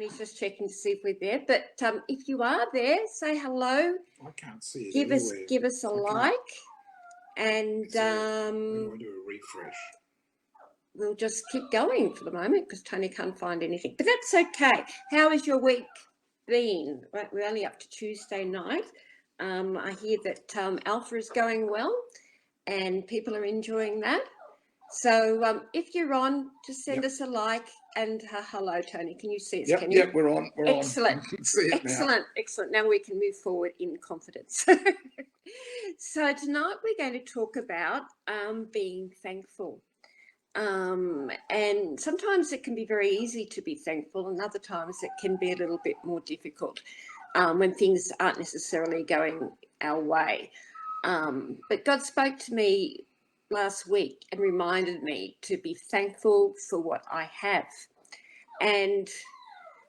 Tony's just checking to see if we're there. But if you are there, say hello. I can't see it Give us a like, and when I do a refresh. We'll just keep going for the moment because Tony can't find anything. But that's okay. How has your week been? Right, we're only up to Tuesday night. I hear that Alpha is going well, and people are enjoying that. So if you're on, just send us a like and hello, Tony. Can you see us? Can you? Yep, we're on. We're Excellent. on. You can see it Excellent. Excellent. Now we can move forward in confidence. So tonight we're going to talk about being thankful. And sometimes it can be very easy to be thankful, and other times it can be a little bit more difficult when things aren't necessarily going our way. But God spoke to me last week and reminded me to be thankful for what I have. And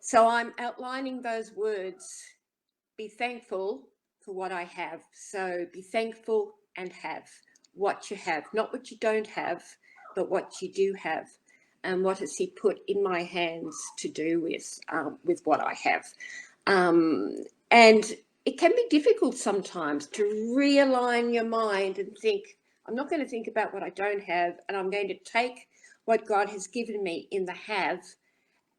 so I'm outlining those words, be thankful for what I have. So be thankful and have what you have, not what you don't have, but what you do have, and what has He put in my hands to do with what I have. And it can be difficult sometimes to realign your mind and think, I'm not going to think about what I don't have, and I'm going to take what God has given me in the have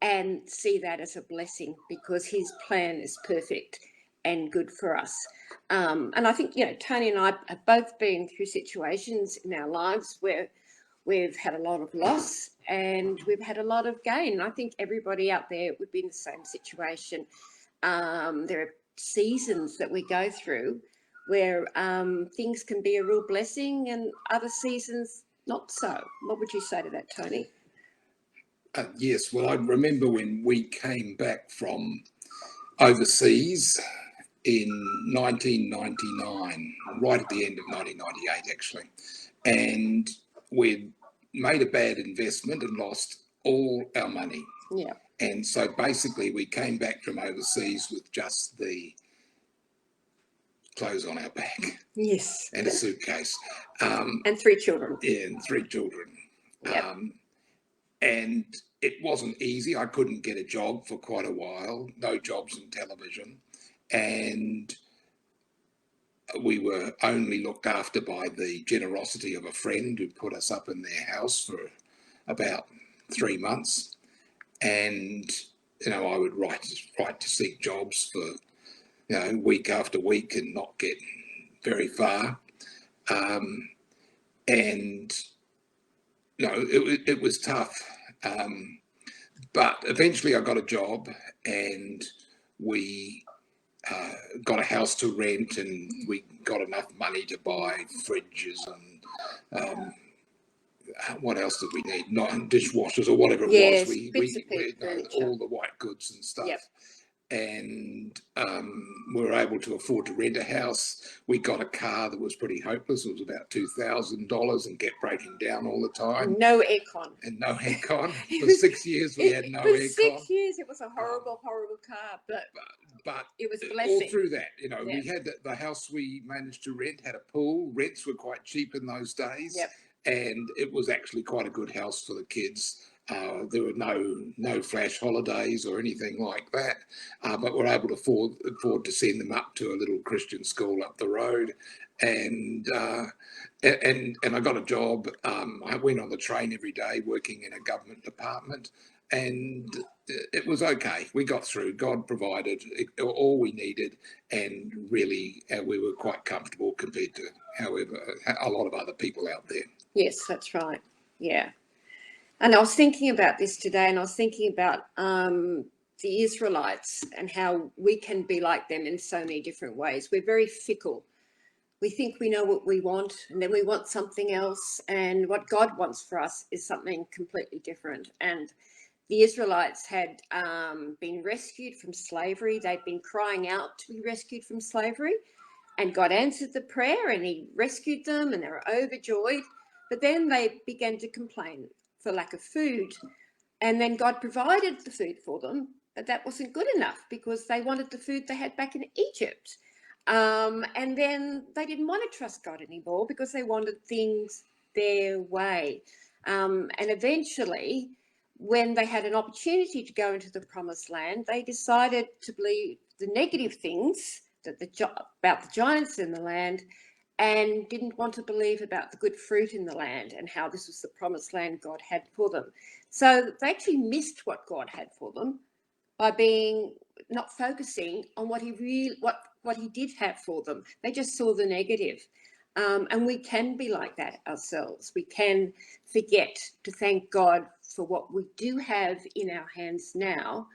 and see that as a blessing, because His plan is perfect and good for us. And I think, Tony and I have both been through situations in our lives where we've had a lot of loss and we've had a lot of gain. And I think everybody out there would be in the same situation. There are seasons that we go through where things can be a real blessing and other seasons not so. What would you say to that, Tony? Yes, well, I remember when we came back from overseas in 1999, right at the end of 1998, actually, and we'd made a bad investment and lost all our money. Yeah. And so basically we came back from overseas with just the clothes on our back. Yes. And a suitcase. And 3 children. Yeah, and 3 children. Yep. And it wasn't easy. I couldn't get a job for quite a while, no jobs in television. And we were only looked after by the generosity of a friend who put us up in their house for about 3 months. And, I would write to seek jobs for, week after week and not get very far. And, it was tough. But eventually I got a job and we got a house to rent, and we got enough money to buy fridges and what else did we need? Not dishwashers or whatever it was. We all the white goods and stuff. Yep. And we were able to afford to rent a house. We got a car that was pretty hopeless. It was about $2,000 and kept breaking down all the time. No aircon. And no aircon. For 6 years we had no aircon. For 6 years it was a horrible, horrible car, but it was a blessing. All through that, we had the house we managed to rent had a pool. Rents were quite cheap in those days. Yep. And it was actually quite a good house for the kids. There were no flash holidays or anything like that, but we're able to afford to send them up to a little Christian school up the road, and I got a job. I went on the train every day, working in a government department, and it was okay. We got through. God provided all we needed, and really we were quite comfortable compared to, however, a lot of other people out there. Yes, that's right. Yeah. And I was thinking about this today, and I was thinking about the Israelites and how we can be like them in so many different ways. We're very fickle. We think we know what we want, and then we want something else. And what God wants for us is something completely different. And the Israelites had been rescued from slavery. They'd been crying out to be rescued from slavery. And God answered the prayer, and He rescued them, and they were overjoyed. But then they began to complain for lack of food, and then God provided the food for them, but that wasn't good enough because they wanted the food they had back in Egypt, and then they didn't want to trust God anymore because they wanted things their way, and eventually when they had an opportunity to go into the promised land, they decided to believe the negative things that about the giants in the land, and didn't want to believe about the good fruit in the land and how this was the promised land God had for them. So they actually missed what God had for them by not focusing on what he did have for them. They just saw the negative. And we can be like that ourselves. We can forget to thank God for what we do have in our hands now,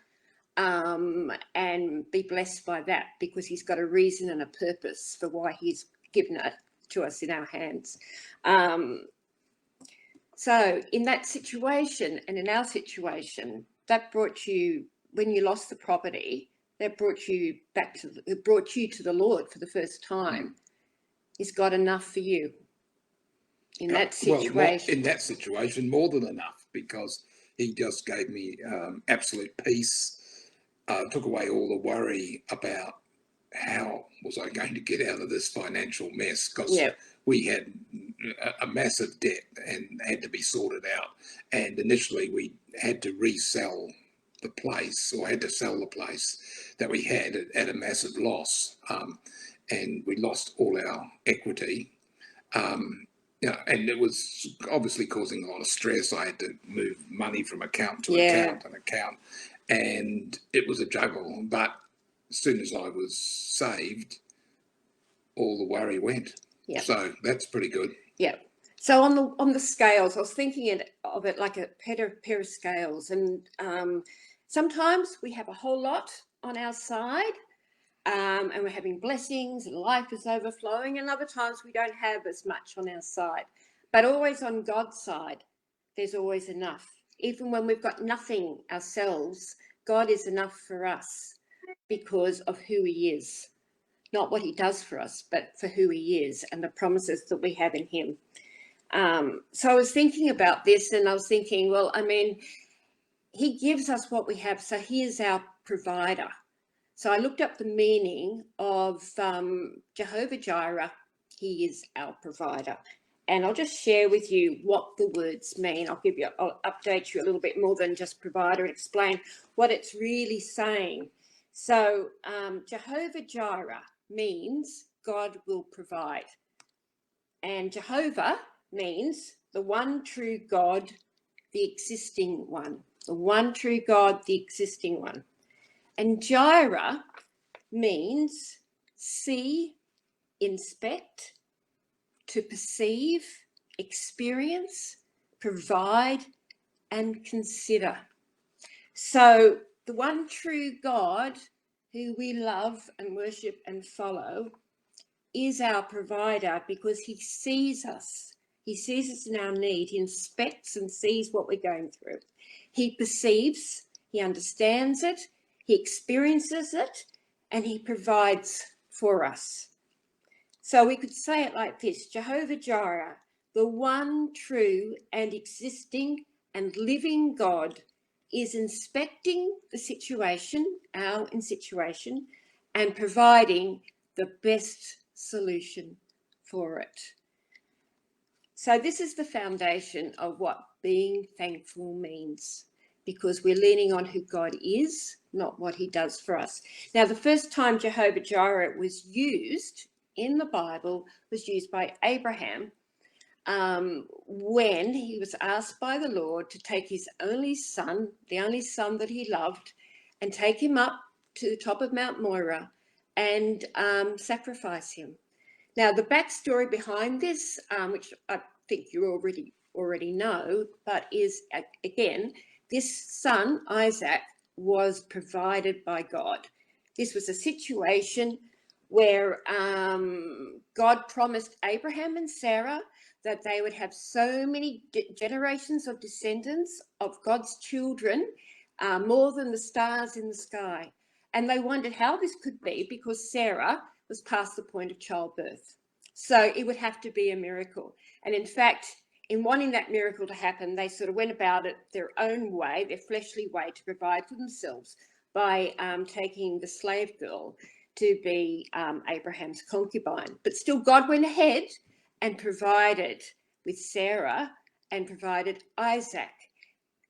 and be blessed by that, because he's got a reason and a purpose for why he's given it to us in our hands. So in that situation and in our situation, that brought you, when you lost the property, that brought you to the Lord for the first time. Is God enough for you in that situation? Well, in that situation, more than enough, because he just gave me absolute peace, took away all the worry about how was I going to get out of this financial mess, because we had a massive debt and had to be sorted out. And initially we had to resell the place, or had to sell the place that we had at a massive loss. And we lost all our equity. And it was obviously causing a lot of stress. I had to move money from account to account and account, and it was a juggle. But as soon as I was saved, all the worry went. So that's pretty good. So on the scales, I was thinking of it like a pair of scales, and sometimes we have a whole lot on our side, and we're having blessings and life is overflowing, and other times we don't have as much on our side. But always on God's side, there's always enough. Even when we've got nothing ourselves, God is enough for us because of who he is. Not what he does for us, but for who he is and the promises that we have in him. So I was thinking about this, and I was thinking, well, I mean, he gives us what we have, so he is our provider. So I looked up the meaning of Jehovah Jireh. He is our provider. And I'll just share with you what the words mean. I'll update you a little bit more than just provider, and explain what it's really saying. So Jehovah Jireh means God will provide. And Jehovah means the one true God, the existing one. The one true God, the existing one. And Jireh means see, inspect, to perceive, experience, provide, and consider. So the one true God who we love and worship and follow is our provider, because he sees us. He sees us in our need. He inspects and sees what we're going through. He perceives, he understands it, he experiences it, and he provides for us. So we could say it like this: Jehovah Jireh, the one true and existing and living God, is inspecting the situation, our situation, and providing the best solution for it. So this is the foundation of what being thankful means, because we're leaning on who God is, not what he does for us. Now, the first time Jehovah Jireh was used in the Bible was used by Abraham, when he was asked by the Lord to take his only son, the only son that he loved, and take him up to the top of Mount Moriah and sacrifice him. Now, the backstory behind this, which I think you already know, but is, again, this son, Isaac, was provided by God. This was a situation where God promised Abraham and Sarah that they would have so many generations of descendants of God's children, more than the stars in the sky. And they wondered how this could be, because Sarah was past the point of childbirth. So it would have to be a miracle. And in fact, in wanting that miracle to happen, they sort of went about it their own way, their fleshly way, to provide for themselves by taking the slave girl to be Abraham's concubine. But still, God went ahead and provided with Sarah and provided Isaac.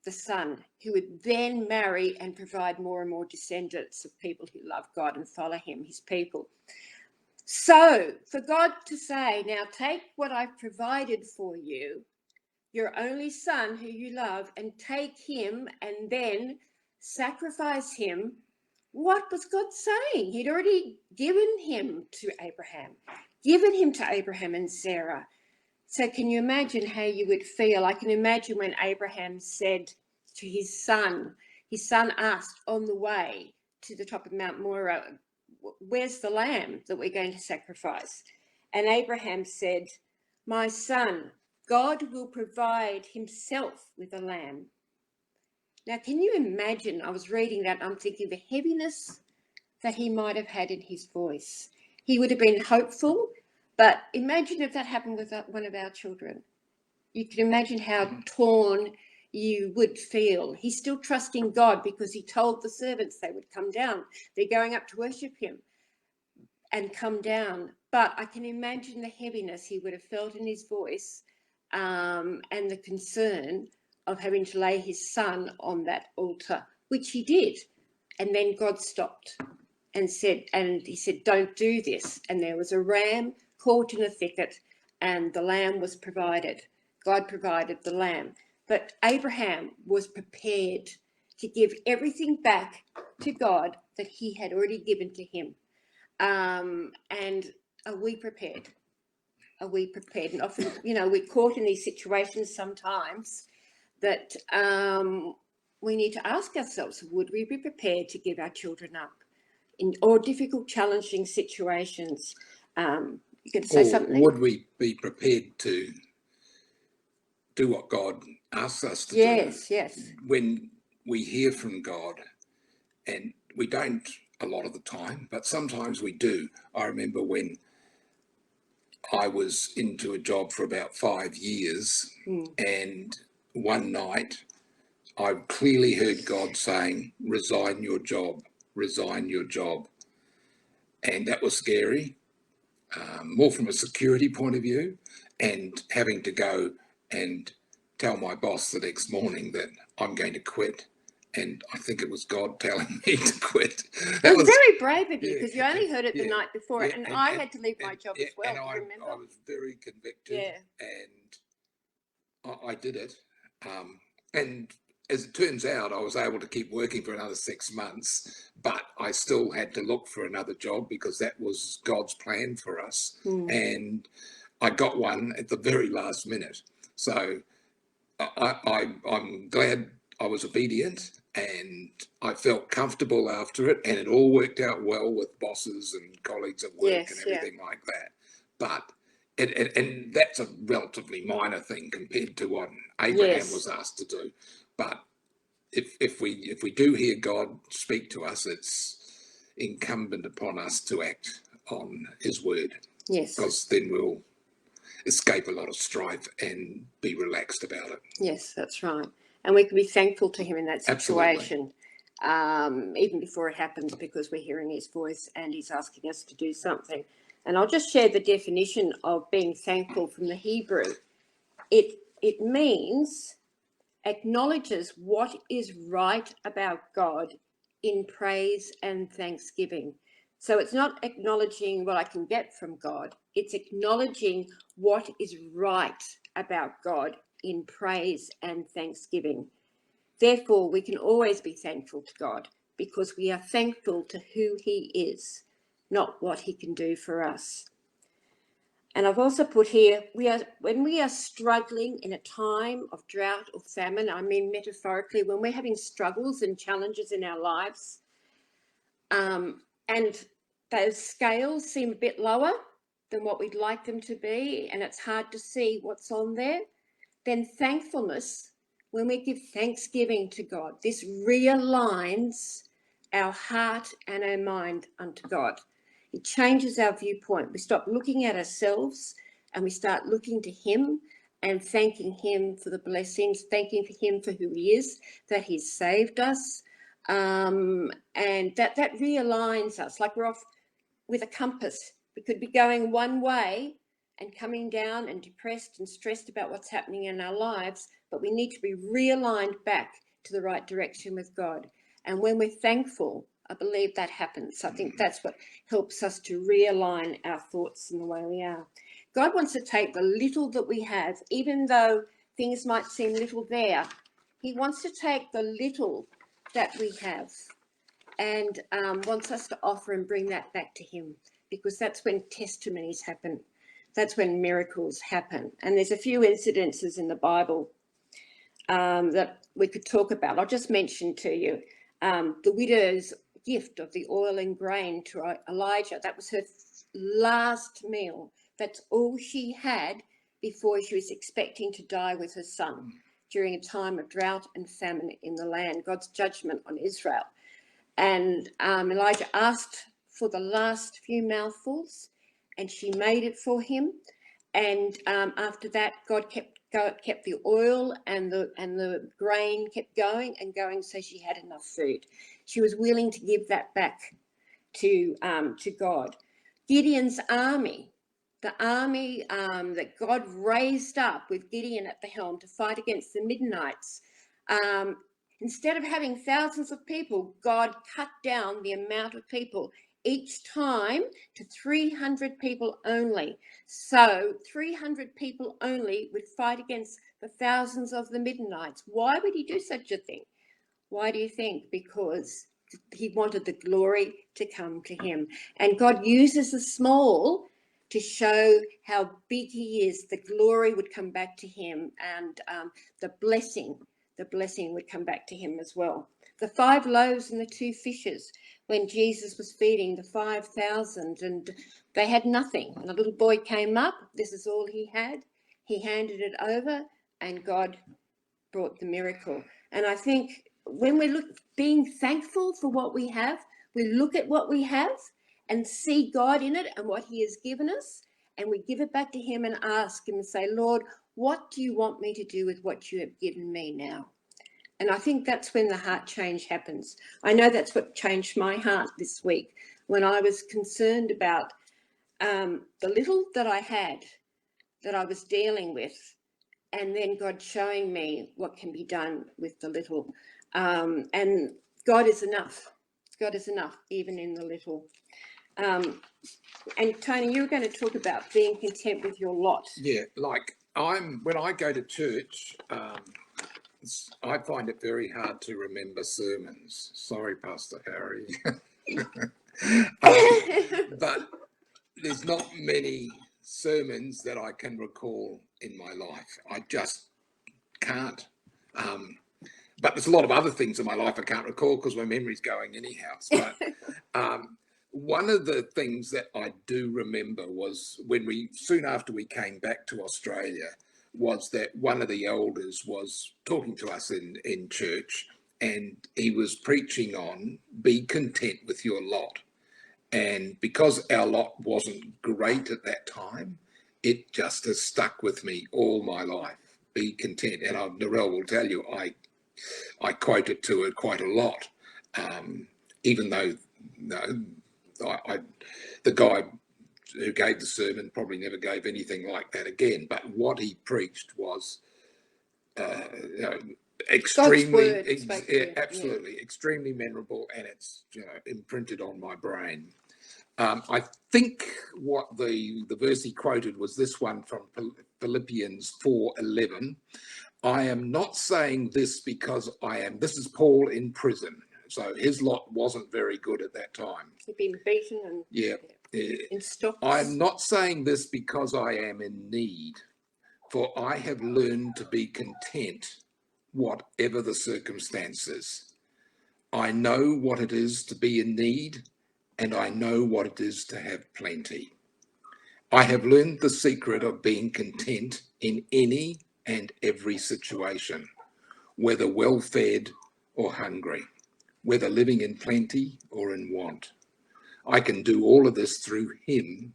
the son, who would then marry and provide more and more descendants of people who love God and follow him, his people. So for God to say, now take what I've provided for you, your only son who you love, and take him and then sacrifice him, what was God saying? He'd already given him to Abraham and Sarah. So can you imagine how you would feel? I can imagine when Abraham said to his son asked on the way to the top of Mount Moriah, where's the lamb that we're going to sacrifice? And Abraham said, my son, God will provide himself with a lamb. Now, can you imagine? I was reading that, I'm thinking the heaviness that he might have had in his voice. He would have been hopeful, but imagine if that happened with one of our children. You can imagine how torn you would feel. He's still trusting God because he told the servants they would come down. They're going up to worship him and come down. But I can imagine the heaviness he would have felt in his voice, and the concern of having to lay his son on that altar, which he did. And then God stopped and he said, don't do this. And there was a ram caught in a thicket, and the lamb was provided. God provided the lamb. But Abraham was prepared to give everything back to God that he had already given to him. And are we prepared? Are we prepared? And often, we're caught in these situations sometimes that we need to ask ourselves, would we be prepared to give our children up or difficult, challenging situations? You could say something. Would we be prepared to do what God asks us to do? Yes. When we hear from God, and we don't a lot of the time, but sometimes we do. I remember when I was into a job for about 5 years, and one night I clearly heard God saying, resign your job. And that was scary, more from a security point of view, and having to go and tell my boss the next morning that I'm going to quit. And I think it was God telling me to quit. It was very brave of you, because you only heard it the night before, and I had to leave my job as well. And I was very convicted, and I did it. And as it turns out, I was able to keep working for another 6 months, but I still had to look for another job because that was God's plan for us. And I got one at the very last minute. So I'm glad I was obedient, and I felt comfortable after it, and it all worked out well with bosses and colleagues at work and everything like that. But and that's a relatively minor thing compared to what Abraham was asked to do. But if we do hear God speak to us, it's incumbent upon us to act on his word. Yes. Because then we'll escape a lot of strife and be relaxed about it. Yes, that's right. And we can be thankful to him in that situation, even before it happens, because we're hearing his voice and he's asking us to do something. And I'll just share the definition of being thankful from the Hebrew. It means acknowledges what is right about God in praise and thanksgiving. So it's not acknowledging what I can get from God. It's acknowledging what is right about God in praise and thanksgiving. Therefore, we can always be thankful to God because we are thankful to who he is, not what he can do for us. And I've also put here, when we are struggling in a time of drought or famine, I mean metaphorically, when we're having struggles and challenges in our lives, and those scales seem a bit lower than what we'd like them to be, and it's hard to see what's on there, then thankfulness, when we give thanksgiving to God, this realigns our heart and our mind unto God. It changes our viewpoint. We stop looking at ourselves and we start looking to him and thanking him for the blessings, thanking him for who he is, that he's saved us, and that realigns us. Like we're off with a compass. We could be going one way and coming down and depressed and stressed about what's happening in our lives, but we need to be realigned back to the right direction with God. And when we're thankful, I believe that happens. I think that's what helps us to realign our thoughts in the way we are. God wants to take the little that we have, even though things might seem little there. He wants to take the little that we have and wants us to offer and bring that back to him, because that's when testimonies happen. That's when miracles happen. And there's a few incidences in the Bible that we could talk about. I'll just mention to you the widow's gift of the oil and grain to Elijah. That was her last meal. That's all she had before she was expecting to die with her son during a time of drought and famine in the land, God's judgment on Israel. And Elijah asked for the last few mouthfuls, and she made it for him. And after that, God kept the oil and the grain kept going and going, so she had enough food. She was willing to give that back to God. Gideon's army, the army that God raised up with Gideon at the helm to fight against the Midianites. Instead of having thousands of people, God cut down the amount of people each time to 300 people only. So 300 people only would fight against the thousands of the Midianites. Why would he do such a thing? Why do you think? Because he wanted the glory to come to him. And God uses the small to show how big he is. The glory would come back to him, and the blessing would come back to him as well. The 5 loaves and the 2 fishes, when Jesus was feeding the 5,000 and they had nothing. And a little boy came up, this is all he had. He handed it over and God brought the miracle. And I think when we look, being thankful for what we have, we look at what we have and see God in it and what he has given us, and we give it back to him and ask him and say, Lord, what do you want me to do with what you have given me now? And I think that's when the heart change happens. I know that's what changed my heart this week, when I was concerned about the little that I had, that I was dealing with, and then God showing me what can be done with the little. And God is enough. God is enough, even in the little. And Tony, you were going to talk about being content with your lot. Yeah, like when I go to church, I find it very hard to remember sermons. Sorry, Pastor Harry. But there's not many sermons that I can recall in my life. I just can't. But there's a lot of other things in my life I can't recall because my memory's going anyhow. But one of the things that I do remember was when soon after we came back to Australia, was that one of the elders was talking to us in church, and he was preaching on be content with your lot. And because our lot wasn't great at that time, it just has stuck with me all my life. Be content. And Narelle will tell you, I quote it to her quite a lot, even though the guy who gave the sermon probably never gave anything like that again. But what he preached was extremely, absolutely, extremely memorable, and it's imprinted on my brain. I think what the verse he quoted was this one from Philippians 4:11. I am not saying this because this is Paul in prison. So his lot wasn't very good at that time. He'd been beaten and in stocks. I'm not saying this because I am in need, for I have learned to be content, whatever the circumstances. I know what it is to be in need, and I know what it is to have plenty. I have learned the secret of being content in any and every situation, whether well-fed or hungry, whether living in plenty or in want. I can do all of this through him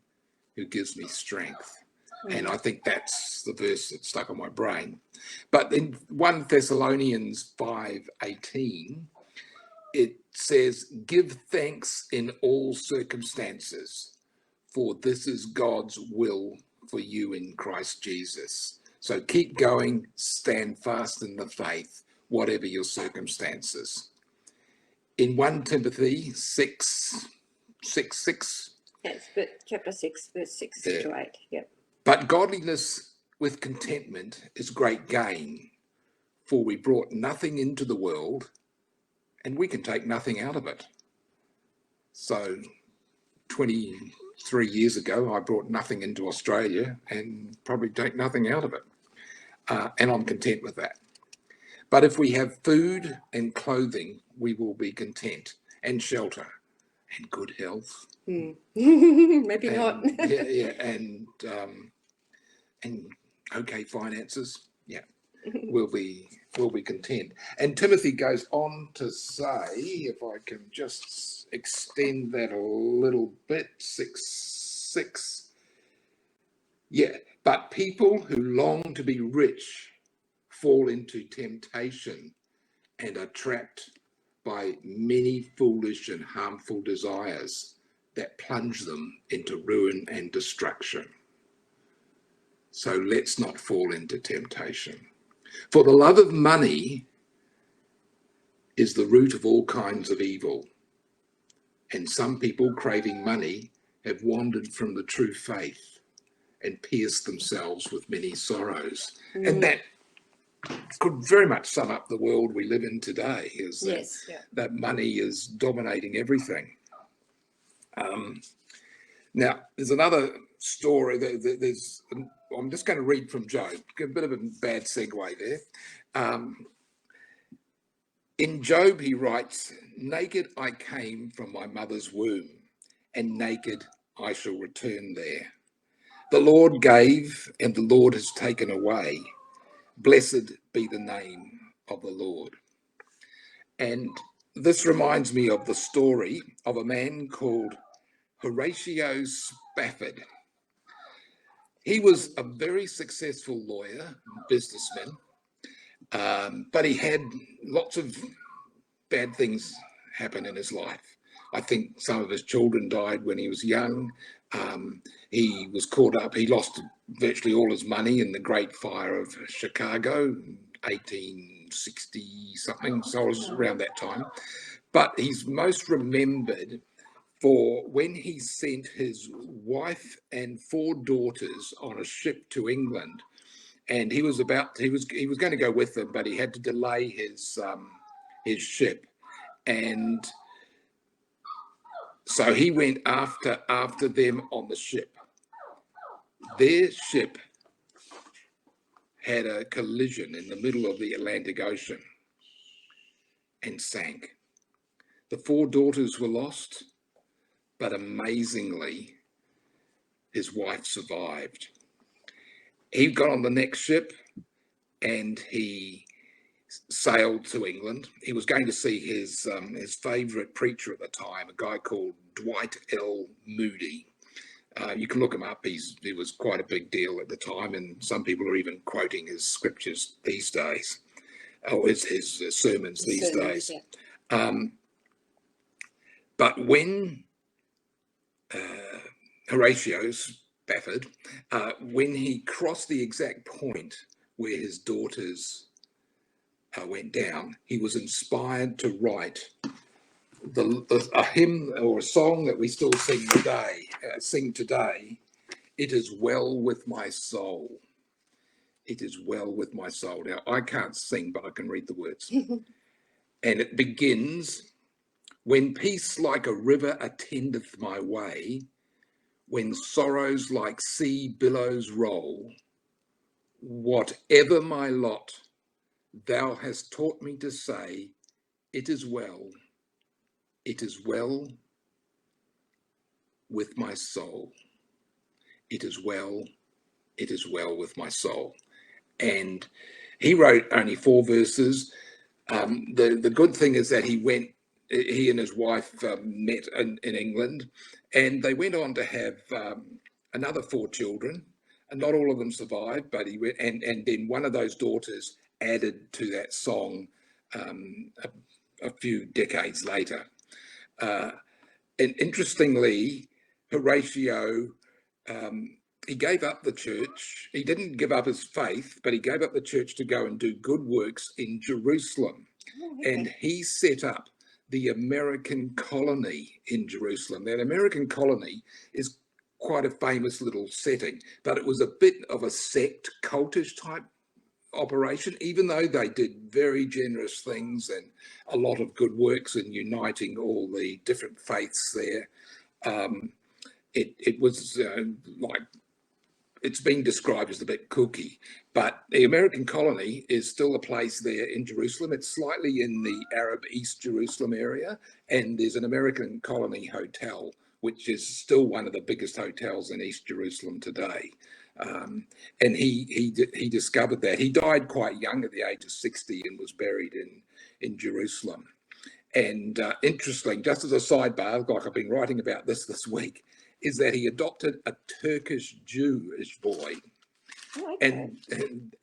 who gives me strength. And I think that's the verse that stuck on my brain. But in 1 Thessalonians 5:18, it says, give thanks in all circumstances, for this is God's will for you in Christ Jesus. So keep going, stand fast in the faith, whatever your circumstances. In 1 Timothy 6, 6, 6. Yes, but chapter 6, verse 6 to 8. Yep. But godliness with contentment is great gain, for we brought nothing into the world, and we can take nothing out of it. So 23 years ago, I brought nothing into Australia and probably take nothing out of it. And I'm content with that. But if we have food and clothing, we will be content, and shelter and good health. Maybe not. And okay finances. Yeah, we'll be content. And Timothy goes on to say, if I can just extend that a little bit, 6:6. Yeah, but people who long to be rich fall into temptation and are trapped by many foolish and harmful desires that plunge them into ruin and destruction. So let's not fall into temptation. For the love of money is the root of all kinds of evil. And some people craving money have wandered from the true faith and pierced themselves with many sorrows. And that could very much sum up the world we live in today, is that money is dominating everything. Now, there's another story. I'm just going to read from Job. A bit of a bad segue there. In Job, he writes, "Naked I came from my mother's womb, and naked I shall return there. The Lord gave, and the Lord has taken away. Blessed be the name of the Lord." And this reminds me of the story of a man called Horatio Spafford. He was a very successful lawyer, businessman, but he had lots of bad things happen in his life. I think some of his children died when he was young. He was caught up. He lost virtually all his money in the Great Fire of Chicago, 1860 something. So it was around that time. But he's most remembered for when he sent his wife and 4 daughters on a ship to England, and he was going to go with them, but he had to delay his ship, and so he went after them on the ship. Their ship had a collision in the middle of the Atlantic Ocean and sank. The 4 daughters were lost, but amazingly, his wife survived. He got on the next ship and he sailed to England. He was going to see his favourite preacher at the time, a guy called Dwight L. Moody. You can look him up. He was quite a big deal at the time, and some people are even quoting his scriptures these days, or his sermons these days. Yeah. But when Horatio Spafford, when he crossed the exact point where his daughters went down, he was inspired to write a hymn or a song that we still sing today. It is well with my soul. It is well with my soul. Now, I can't sing, but I can read the words. And it begins, "When peace like a river attendeth my way, when sorrows like sea billows roll, whatever my lot, thou hast taught me to say, it is well with my soul. It is well with my soul." And he wrote only 4 verses. The good thing is that he and his wife met in England, and they went on to have another 4 children, and not all of them survived, but and then one of those daughters added to that song a few decades later. And interestingly, Horatio he gave up the church. He didn't give up his faith, but he gave up the church to go and do good works in Jerusalem. Oh, okay. And he set up the American colony in Jerusalem. That American colony is quite a famous little setting, but it was a bit of a sect, cultish type operation, even though they did very generous things and a lot of good works in uniting all the different faiths there. It was like, it's been described as a bit kooky, but the American colony is still a place there in Jerusalem. It's slightly in the Arab East Jerusalem area, and there's an American colony hotel, which is still one of the biggest hotels in East Jerusalem today. And he discovered that. He died quite young at the age of 60 and was buried in Jerusalem. And interesting, just as a sidebar, like I've been writing about this week, is that he adopted a Turkish Jewish boy. Okay.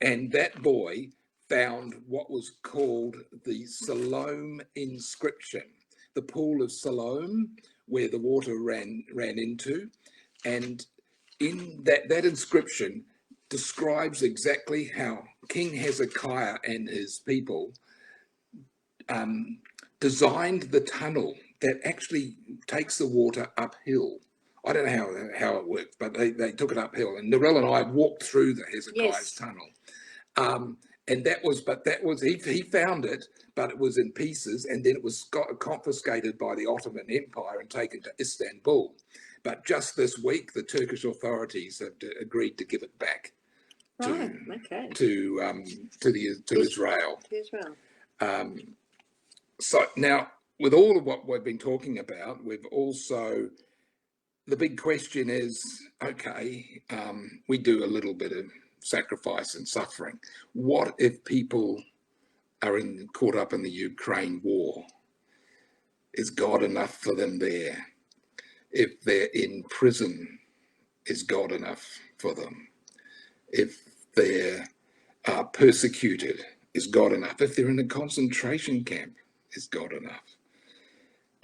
And that boy found what was called the Siloam inscription, the pool of Siloam, where the water ran into. And in that inscription describes exactly how King Hezekiah and his people designed the tunnel that actually takes the water uphill. I don't know how it worked, but they took it uphill. And Narelle and I walked through the Hezekiah's tunnel. And he found it, but it was in pieces, and then it was confiscated by the Ottoman Empire and taken to Istanbul. But just this week, the Turkish authorities have agreed to give it back to Israel. So now, with all of what we've been talking about, we've also, the big question is, okay, we do a little bit of sacrifice and suffering. What if people are caught up in the Ukraine war? Is God enough for them there? If they're in prison, is God enough for them? If they're persecuted, is God enough? If they're in a concentration camp, is God enough?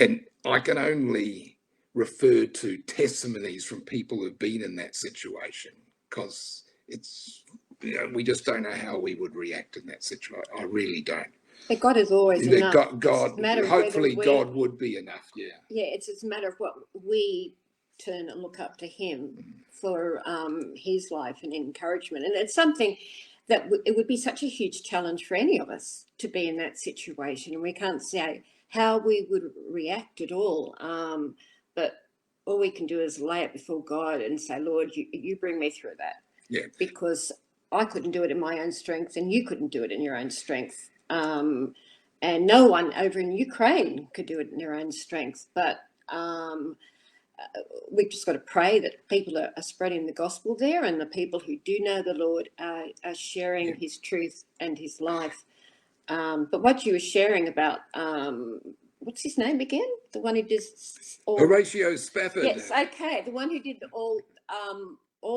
And I can only refer to testimonies from people who've been in that situation, because it's, we just don't know how we would react in that situation. I really don't. But God is always enough. God, hopefully God would be enough. Yeah. Yeah, it's a matter of what we turn and look up to Him for His life and encouragement. And it's something that it would be such a huge challenge for any of us to be in that situation. And we can't say how we would react at all. But all we can do is lay it before God and say, Lord, you bring me through that. Yeah. Because I couldn't do it in my own strength, and you couldn't do it in your own strength. And no one over in Ukraine could do it in their own strength. But we've just got to pray that people are spreading the gospel there, and the people who do know the Lord are sharing His truth and His life. But what you were sharing about, what's his name again? The one who does all... Horatio Spafford. Yes, okay. The one who did all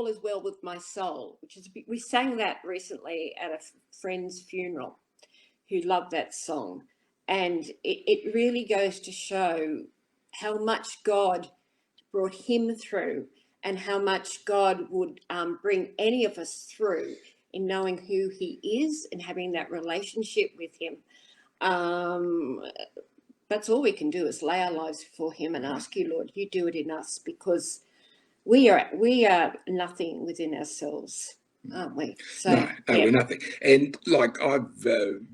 is well with my soul, which is, we sang that recently at a friend's funeral who loved that song. And it really goes to show how much God brought him through, and how much God would bring any of us through in knowing who He is and having that relationship with Him. That's all we can do, is lay our lives before Him and ask you, Lord, you do it in us, because we are nothing within ourselves, aren't we? So, no, we're nothing. And like, I've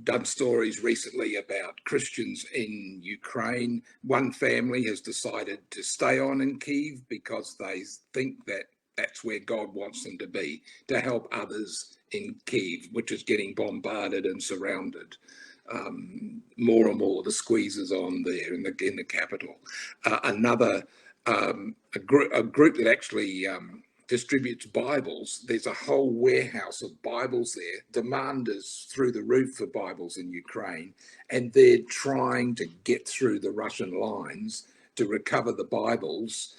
done stories recently about Christians in Ukraine. One family has decided to stay on in Kyiv because they think that that's where God wants them to be, to help others in Kyiv, which is getting bombarded and surrounded. More and more, the squeeze is on there in the capital. A group that actually distributes Bibles. There's a whole warehouse of Bibles there. Demand is through the roof for Bibles in Ukraine, and they're trying to get through the Russian lines to recover the Bibles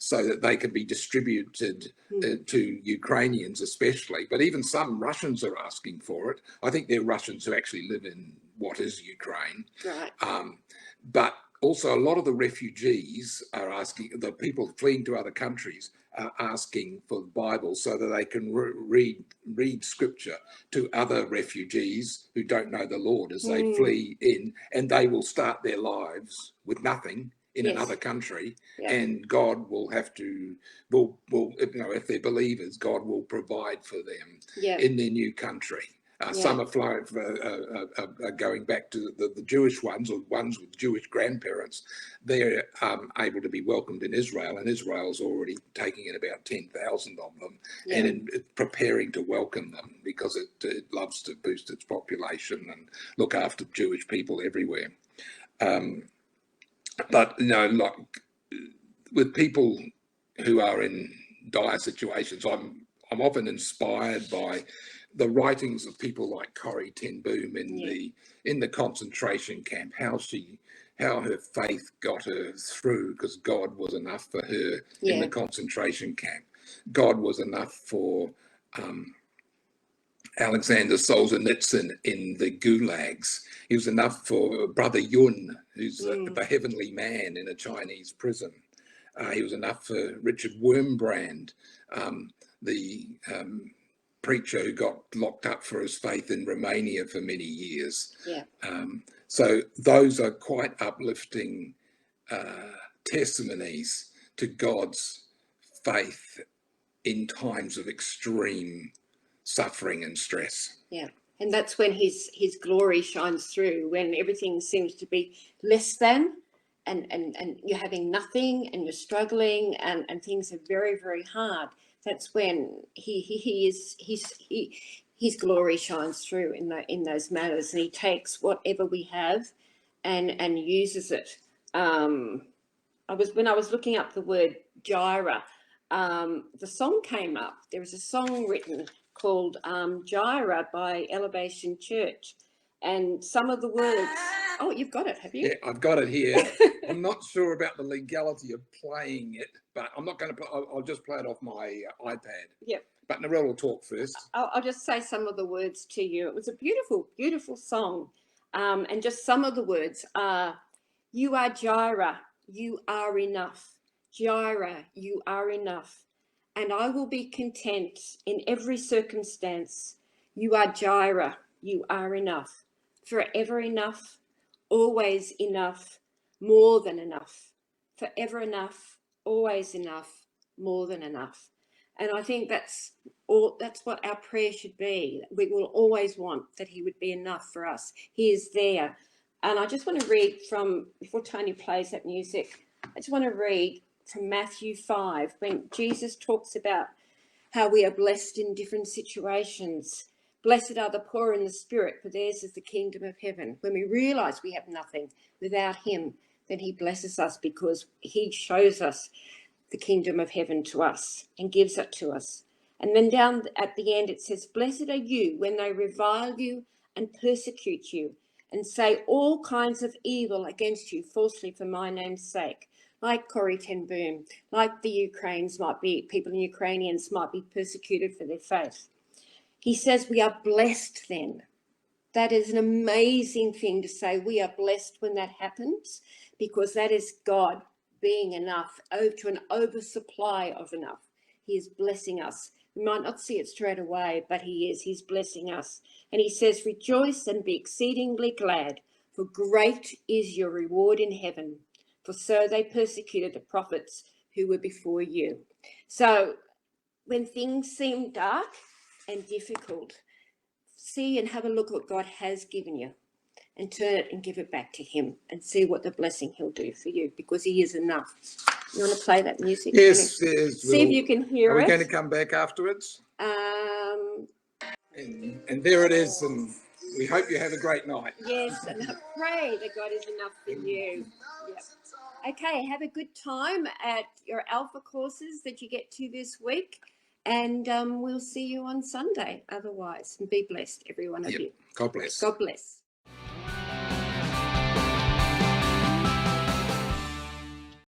so that they can be distributed to Ukrainians especially. But even some Russians are asking for it. I think they're Russians who actually live in what is Ukraine. Right. But also a lot of the refugees are asking, the people fleeing to other countries asking for the Bible so that they can read scripture to other refugees who don't know the Lord as they flee in, and they will start their lives with nothing in another country, and God will have to, if they're believers, God will provide for them in their new country. Some are going back to the Jewish ones, or ones with Jewish grandparents. They're able to be welcomed in Israel, and Israel's already taking in about 10,000 of them, and preparing to welcome them because it loves to boost its population and look after Jewish people everywhere. But like with people who are in dire situations, I'm often inspired by the writings of people like Corrie ten Boom in the concentration camp, how her faith got her through, because God was enough for her in the concentration camp. God was enough for Alexander Solzhenitsyn in the gulags. He was enough for Brother Yun, who's the heavenly man in a Chinese prison. He was enough for Richard Wurmbrand, the preacher who got locked up for his faith in Romania for many years. So those are quite uplifting testimonies to God's faith in times of extreme suffering and stress. And that's when his glory shines through, when everything seems to be less than, and you're having nothing, and you're struggling, and things are very, very hard. That's when his glory shines through in those matters, and he takes whatever we have and uses it. When I was looking up the word Jireh, the song came up. There was a song written called Jireh by Elevation Church, and some of the words. Oh, you've got it, have you? Yeah, I've got it here. I'm not sure about the legality of playing it, but I'm not going to. I'll just play it off my iPad. But Narelle will talk first. I'll just say some of the words to you. It was a beautiful, beautiful song, and just some of the words are: "You are Jireh, you are enough. Jireh, you are enough, and I will be content in every circumstance. You are Jireh, you are enough, forever enough, always enough, more than enough, forever enough, always enough, more than enough." And I think that's what our prayer should be. We will always want that he would be enough for us. He is there. And I just want to read from, before Tony plays that music, I just want to read from Matthew 5, when Jesus talks about how we are blessed in different situations. Blessed are the poor in the spirit, for theirs is the kingdom of heaven. When we realize we have nothing without him, then he blesses us because he shows us the kingdom of heaven to us and gives it to us. And then down at the end it says, blessed are you when they revile you and persecute you and say all kinds of evil against you falsely for my name's sake. Like Corrie ten Boom, like the people in Ukrainians might be persecuted for their faith. He says we are blessed then. That is an amazing thing to say. We are blessed when that happens, because that is God being enough, to an oversupply of enough. He is blessing us. We might not see it straight away, but he is. He's blessing us. And he says, rejoice and be exceedingly glad, for great is your reward in heaven. For so they persecuted the prophets who were before you. So when things seem dark and difficult, see and have a look at what God has given you, and turn it and give it back to him, and see what the blessing he'll do for you, because he is enough. You want to play that music? Yes. See if you can hear it. Are we going to come back afterwards? And there it is, and we hope you have a great night. Yes, and I pray that God is enough for you. Yep. Okay, have a good time at your Alpha courses that you get to this week, and we'll see you on Sunday otherwise. And be blessed, every one of you. God bless. God bless.